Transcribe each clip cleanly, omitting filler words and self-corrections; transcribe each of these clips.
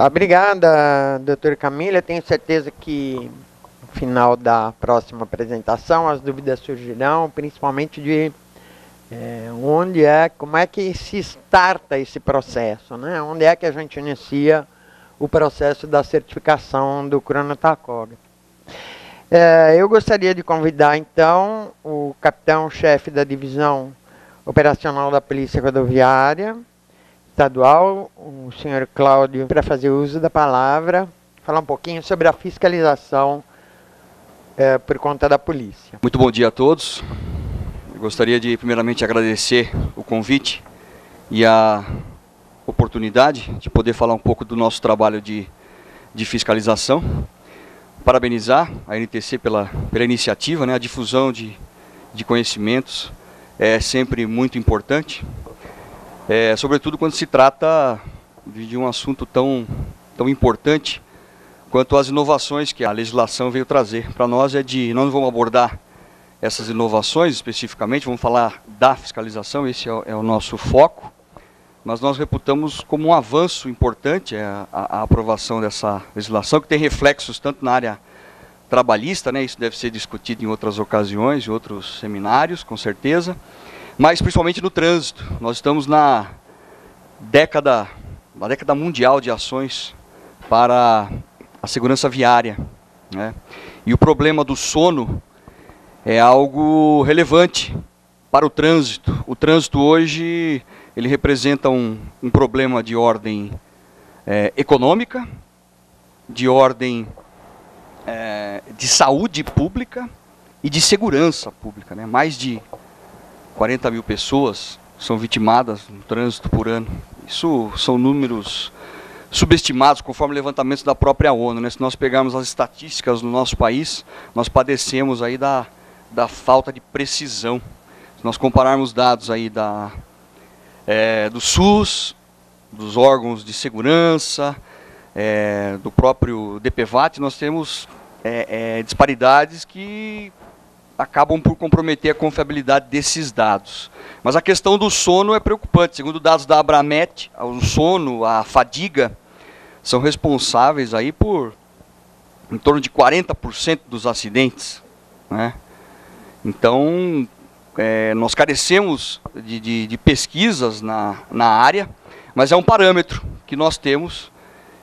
Obrigada, doutora Camila. Tenho certeza que no final da próxima apresentação as dúvidas surgirão, principalmente de como é que se starta esse processo, né? Onde é que a gente inicia o processo da certificação do cronotacógrafo. Eu gostaria de convidar, então, o capitão-chefe da Divisão Operacional da Polícia Rodoviária Estadual, o senhor Cláudio, para fazer uso da palavra, falar um pouquinho sobre a fiscalização por conta da polícia. Muito bom dia a todos. Eu gostaria de, primeiramente, agradecer o convite e a oportunidade de poder falar um pouco do nosso trabalho de fiscalização. Parabenizar a NTC pela iniciativa, né? A difusão de conhecimentos é sempre muito importante, sobretudo quando se trata de um assunto tão importante quanto as inovações que a legislação veio trazer. Para nós nós não vamos abordar essas inovações especificamente, vamos falar da fiscalização, esse é o nosso foco, mas nós reputamos como um avanço importante a aprovação dessa legislação, que tem reflexos tanto na área trabalhista, né, isso deve ser discutido em outras ocasiões, em outros seminários, com certeza, mas principalmente no trânsito. Nós estamos na década mundial de ações para a segurança viária, né, e o problema do sono é algo relevante para o trânsito. O trânsito hoje ele representa um problema de ordem econômica, de ordem de saúde pública e de segurança pública, né? Mais de 40 mil pessoas são vitimadas no trânsito por ano. Isso são números subestimados conforme levantamentos da própria ONU, né? Se nós pegarmos as estatísticas no nosso país, nós padecemos aí da falta de precisão. Se nós compararmos dados aí do SUS, dos órgãos de segurança, do próprio DPVAT, nós temos disparidades que acabam por comprometer a confiabilidade desses dados. Mas a questão do sono é preocupante. Segundo dados da Abramet, o sono, a fadiga, são responsáveis aí por em torno de 40% dos acidentes, né? Então, nós carecemos de pesquisas na área, mas é um parâmetro que nós temos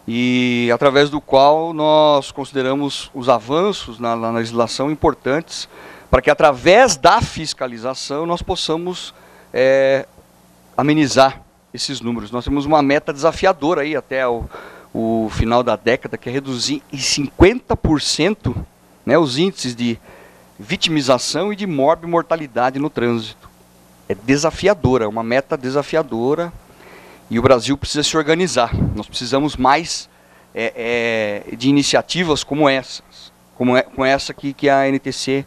e através do qual nós consideramos os avanços na legislação importantes para que através da fiscalização nós possamos amenizar esses números. Nós temos uma meta desafiadora aí até o final da década, que é reduzir em 50%, né, os índices de vitimização e de mortalidade no trânsito. É desafiadora, é uma meta desafiadora e o Brasil precisa se organizar. Nós precisamos mais de iniciativas como essas, com essa que a NTC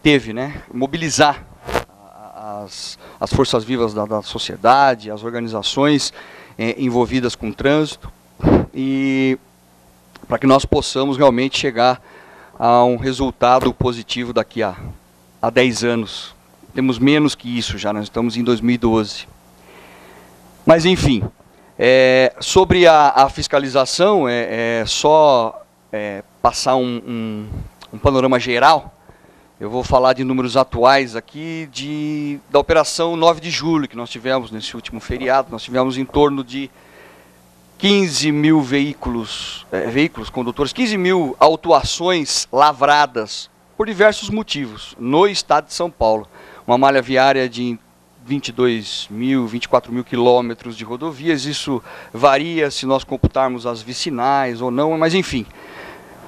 teve, né? Mobilizar as forças vivas da sociedade, as organizações envolvidas com o trânsito, e para que nós possamos realmente chegar a um resultado positivo daqui a 10 anos. Temos menos que isso já, nós estamos em 2012. Mas enfim, sobre a fiscalização, só passar um panorama geral. Eu vou falar de números atuais aqui da operação 9 de julho, que nós tivemos nesse último feriado. Nós tivemos em torno de 15 mil veículos condutores, 15 mil autuações lavradas por diversos motivos no estado de São Paulo. Uma malha viária de 22 mil, 24 mil quilômetros de rodovias. Isso varia se nós computarmos as vicinais ou não, mas enfim,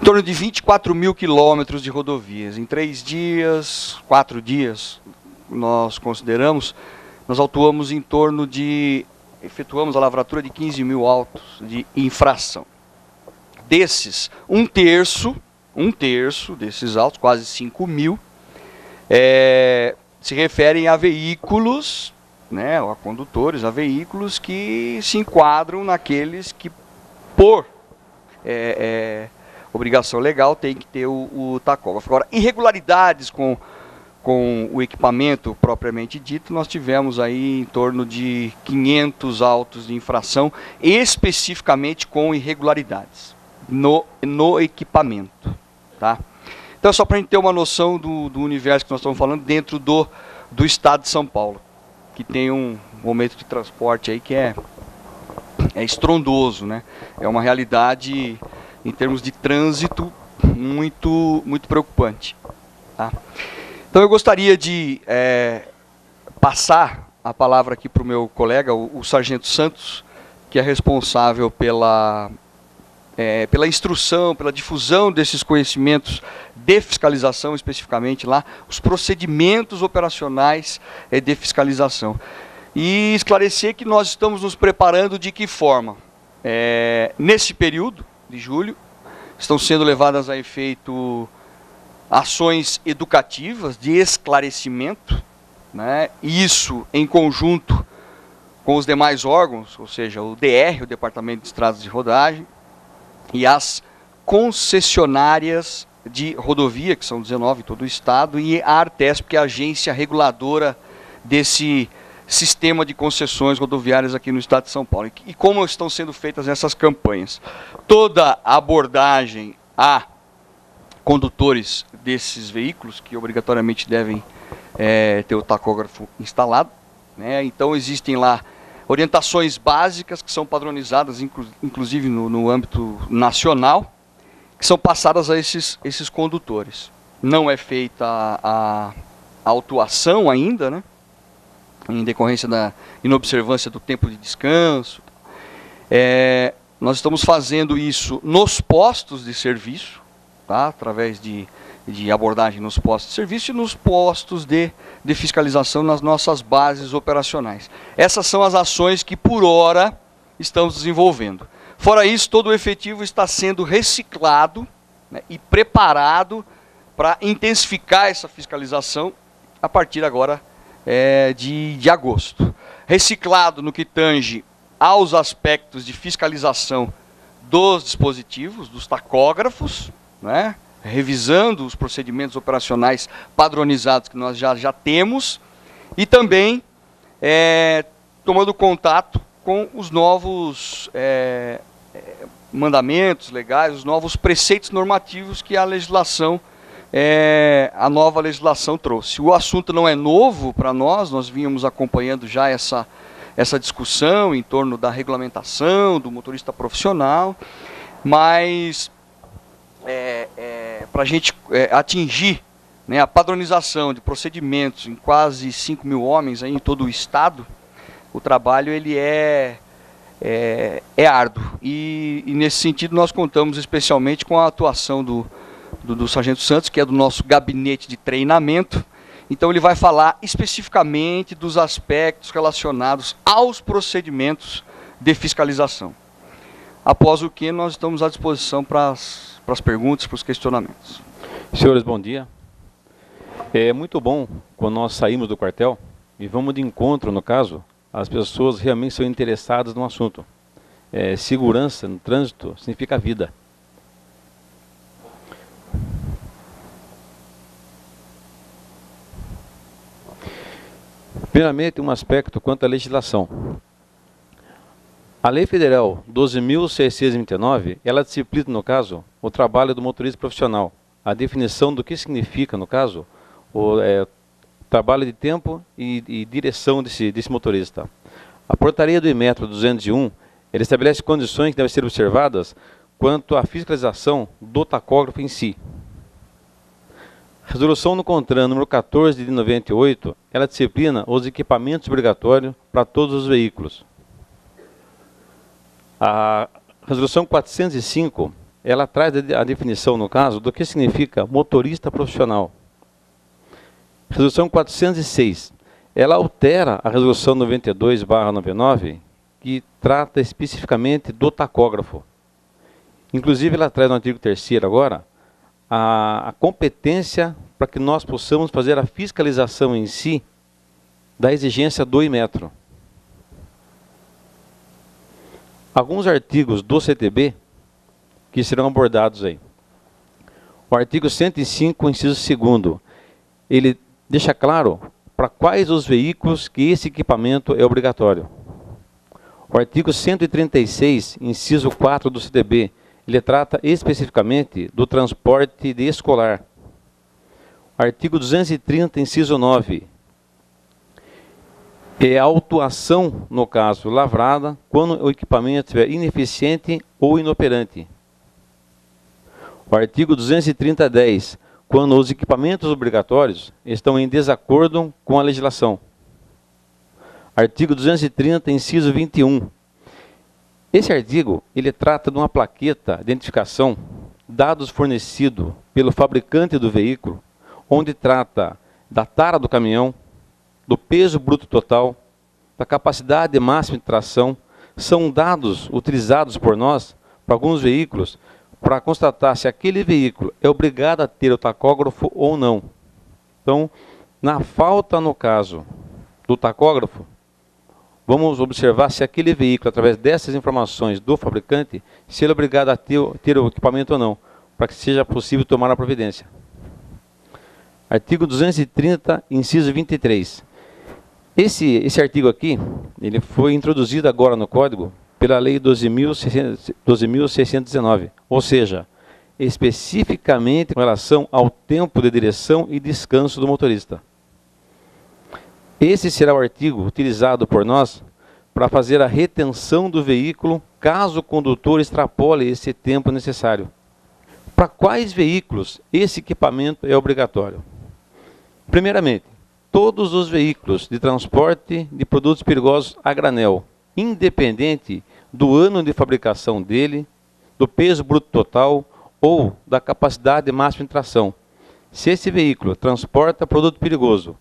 em torno de 24 mil quilômetros de rodovias. Em 3 dias, 4 dias, nós consideramos, nós autuamos em torno de, efetuamos a lavratura de 15 mil autos de infração. Desses, um terço desses autos, quase 5 mil, se referem a veículos, né, a condutores, a veículos que se enquadram naqueles que, por obrigação legal, tem que ter o tacógrafo. Agora, irregularidades com com o equipamento propriamente dito, nós tivemos aí em torno de 500 autos de infração, especificamente com irregularidades no equipamento. Tá? Então, só para a gente ter uma noção do universo que nós estamos falando dentro do estado de São Paulo, que tem um momento de transporte aí que é estrondoso, né? É uma realidade, em termos de trânsito, muito preocupante. Tá? Então eu gostaria de passar a palavra aqui para o meu colega, o Sargento Santos, que é responsável pela instrução, pela difusão desses conhecimentos de fiscalização, especificamente lá, os procedimentos operacionais de fiscalização. E esclarecer que nós estamos nos preparando de que forma? Nesse período de julho, estão sendo levadas a efeito ações educativas de esclarecimento, né? Isso em conjunto com os demais órgãos, ou seja, o DR, o Departamento de Estradas de Rodagem, e as concessionárias de rodovia, que são 19 em todo o estado, e a Artesp, que é a agência reguladora desse sistema de concessões rodoviárias aqui no estado de São Paulo. E como estão sendo feitas essas campanhas? Toda a abordagem a condutores desses veículos, que obrigatoriamente devem ter o tacógrafo instalado, né? Então existem lá orientações básicas que são padronizadas, inclusive no âmbito nacional, que são passadas a esses condutores. Não é feita a autuação ainda, né? Em decorrência da inobservância do tempo de descanso. Nós estamos fazendo isso nos postos de serviço, tá? Através de abordagem nos postos de serviço e nos postos de fiscalização nas nossas bases operacionais. Essas são as ações que, por hora, estamos desenvolvendo. Fora isso, todo o efetivo está sendo reciclado, né, e preparado para intensificar essa fiscalização a partir agora de agosto. Reciclado no que tange aos aspectos de fiscalização dos dispositivos, dos tacógrafos, né, revisando os procedimentos operacionais padronizados que nós já temos, e também tomando contato com os novos mandamentos legais, os novos preceitos normativos que a legislação, a nova legislação trouxe. O assunto não é novo para nós vínhamos acompanhando já essa discussão em torno da regulamentação do motorista profissional, mas para a gente atingir, né, a padronização de procedimentos em quase 5 mil homens aí em todo o estado, o trabalho ele é árduo. E nesse sentido nós contamos especialmente com a atuação do Sargento Santos, que é do nosso gabinete de treinamento. Então ele vai falar especificamente dos aspectos relacionados aos procedimentos de fiscalização. Após o que nós estamos à disposição para as perguntas, para os questionamentos. Senhores, bom dia. É muito bom quando nós saímos do quartel e vamos de encontro, no caso, as pessoas realmente são interessadas no assunto. Segurança no trânsito significa vida. Primeiramente, um aspecto quanto à legislação. A Lei Federal 12.629, ela disciplina, no caso, o trabalho do motorista profissional. A definição do que significa, no caso, o trabalho de tempo e direção desse motorista. A portaria do Inmetro 201, ele estabelece condições que devem ser observadas quanto à fiscalização do tacógrafo em si. A resolução no CONTRAN número 14 de 98, ela disciplina os equipamentos obrigatórios para todos os veículos. A resolução 405, ela traz a definição, no caso, do que significa motorista profissional. Resolução 406, ela altera a resolução 92/99, que trata especificamente do tacógrafo. Inclusive, ela traz no artigo 3º agora, a competência para que nós possamos fazer a fiscalização em si da exigência do Inmetro. Alguns artigos do CTB que serão abordados aí. O artigo 105, inciso 2º, ele deixa claro para quais os veículos que esse equipamento é obrigatório. O artigo 136, inciso 4 do CDB, ele trata especificamente do transporte de escolar. Artigo 230, inciso 9, é a autuação, no caso, lavrada, quando o equipamento estiver ineficiente ou inoperante. O artigo 230-10, quando os equipamentos obrigatórios estão em desacordo com a legislação. Artigo 230, inciso 21. Esse artigo, ele trata de uma plaqueta de identificação, dados fornecidos pelo fabricante do veículo, onde trata da tara do caminhão, do peso bruto total, da capacidade máxima de tração. São dados utilizados por nós, para alguns veículos, para constatar se aquele veículo é obrigado a ter o tacógrafo ou não. Então, na falta, no caso, do tacógrafo, vamos observar se aquele veículo, através dessas informações do fabricante, se ele é obrigado a ter o equipamento ou não, para que seja possível tomar a providência. Artigo 230, inciso 23. Esse artigo aqui, ele foi introduzido agora no Código pela Lei 12.619, ou seja, especificamente com relação ao tempo de direção e descanso do motorista. Esse será o artigo utilizado por nós para fazer a retenção do veículo, caso o condutor extrapole esse tempo necessário. Para quais veículos esse equipamento é obrigatório? Primeiramente, todos os veículos de transporte de produtos perigosos a granel, independente do ano de fabricação dele, do peso bruto total ou da capacidade máxima de tração. Se esse veículo transporta produto perigoso,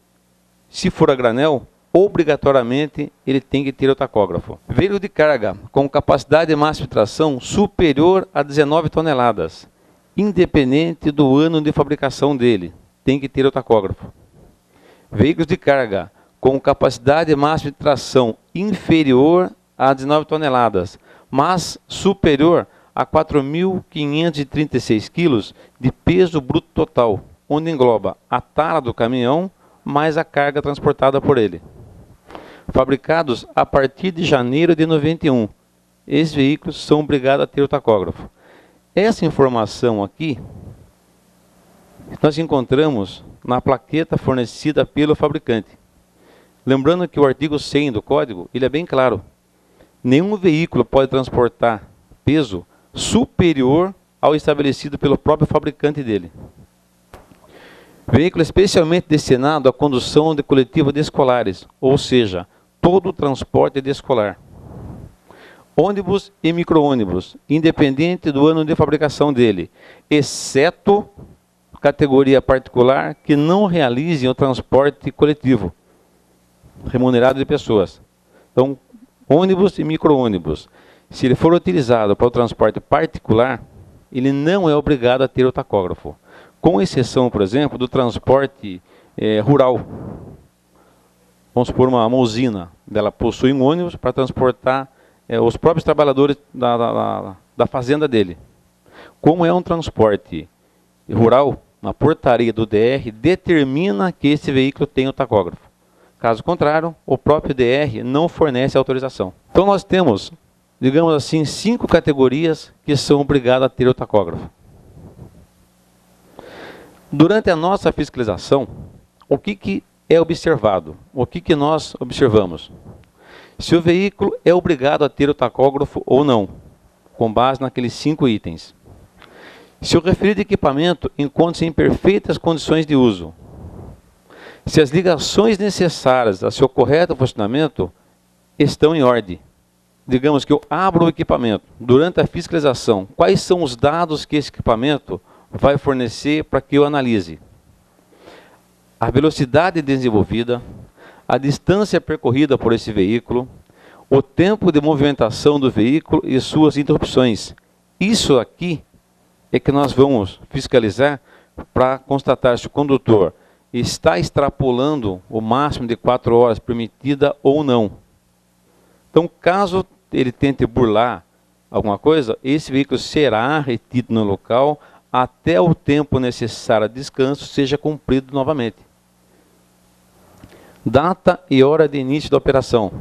se for a granel, obrigatoriamente ele tem que ter o tacógrafo. Veículo de carga com capacidade máxima de tração superior a 19 toneladas, independente do ano de fabricação dele, tem que ter o tacógrafo. Veículos de carga com capacidade máxima de tração inferior a 19 toneladas, mas superior a 4.536 quilos de peso bruto total, onde engloba a tara do caminhão mais a carga transportada por ele. Fabricados a partir de janeiro de 91, esses veículos são obrigados a ter o tacógrafo. Essa informação aqui, nós encontramos na plaqueta fornecida pelo fabricante. Lembrando que o artigo 100 do Código, ele é bem claro. Nenhum veículo pode transportar peso superior ao estabelecido pelo próprio fabricante dele. Veículo especialmente destinado à condução de coletiva de escolares, ou seja, todo o transporte de escolar. Ônibus e micro-ônibus, independente do ano de fabricação dele, exceto categoria particular que não realizem o transporte coletivo, remunerado de pessoas. Então, ônibus e micro-ônibus, se ele for utilizado para o transporte particular, ele não é obrigado a ter o tacógrafo. Com exceção, por exemplo, do transporte rural. Vamos supor uma usina, ela possui um ônibus para transportar os próprios trabalhadores da fazenda dele. Como é um transporte rural, a portaria do DR determina que esse veículo tem o tacógrafo. Caso contrário, o próprio DR não fornece autorização. Então nós temos, digamos assim, 5 categorias que são obrigadas a ter o tacógrafo. Durante a nossa fiscalização, o que é observado? O que nós observamos? Se o veículo é obrigado a ter o tacógrafo ou não, com base naqueles 5 itens. Se o referido equipamento encontra-se em perfeitas condições de uso. Se as ligações necessárias a seu correto funcionamento estão em ordem. Digamos que eu abro o equipamento. Durante a fiscalização, quais são os dados que esse equipamento vai fornecer para que eu analise? A velocidade desenvolvida, a distância percorrida por esse veículo, o tempo de movimentação do veículo e suas interrupções. Isso aqui é que nós vamos fiscalizar para constatar se o condutor está extrapolando o máximo de 4 horas permitida ou não. Então, caso ele tente burlar alguma coisa, esse veículo será retido no local até o tempo necessário de descanso seja cumprido novamente. Data e hora de início da operação.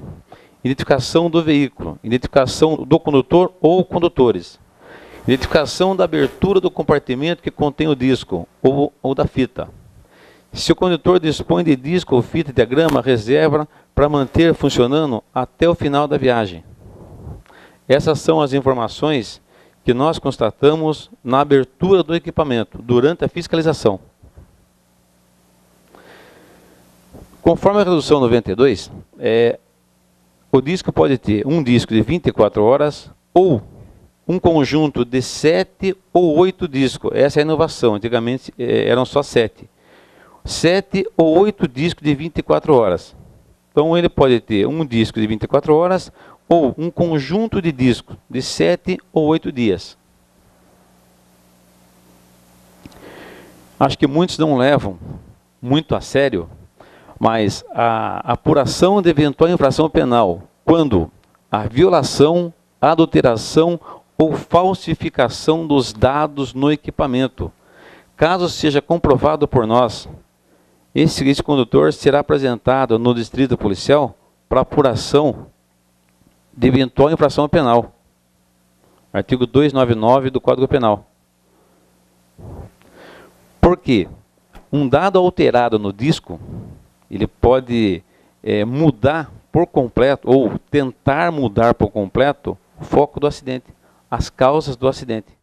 Identificação do veículo. Identificação do condutor ou condutores. Identificação da abertura do compartimento que contém o disco ou da fita. Se o condutor dispõe de disco ou fita, diagrama, reserva para manter funcionando até o final da viagem. Essas são as informações que nós constatamos na abertura do equipamento, durante a fiscalização. Conforme a resolução 92, o disco pode ter um disco de 24 horas ou um conjunto de 7 ou 8 discos. Essa é a inovação. Antigamente eram só 7. 7 ou 8 discos de 24 horas. Então ele pode ter um disco de 24 horas ou um conjunto de discos de 7 ou 8 dias. Acho que muitos não levam muito a sério, mas a apuração de eventual infração penal, quando a violação, adulteração ou falsificação dos dados no equipamento, caso seja comprovado por nós, esse condutor será apresentado no distrito policial para apuração de eventual infração penal. Artigo 299 do Código Penal. Por quê? Um dado alterado no disco, ele pode mudar por completo, ou tentar mudar por completo, o foco do acidente, as causas do acidente.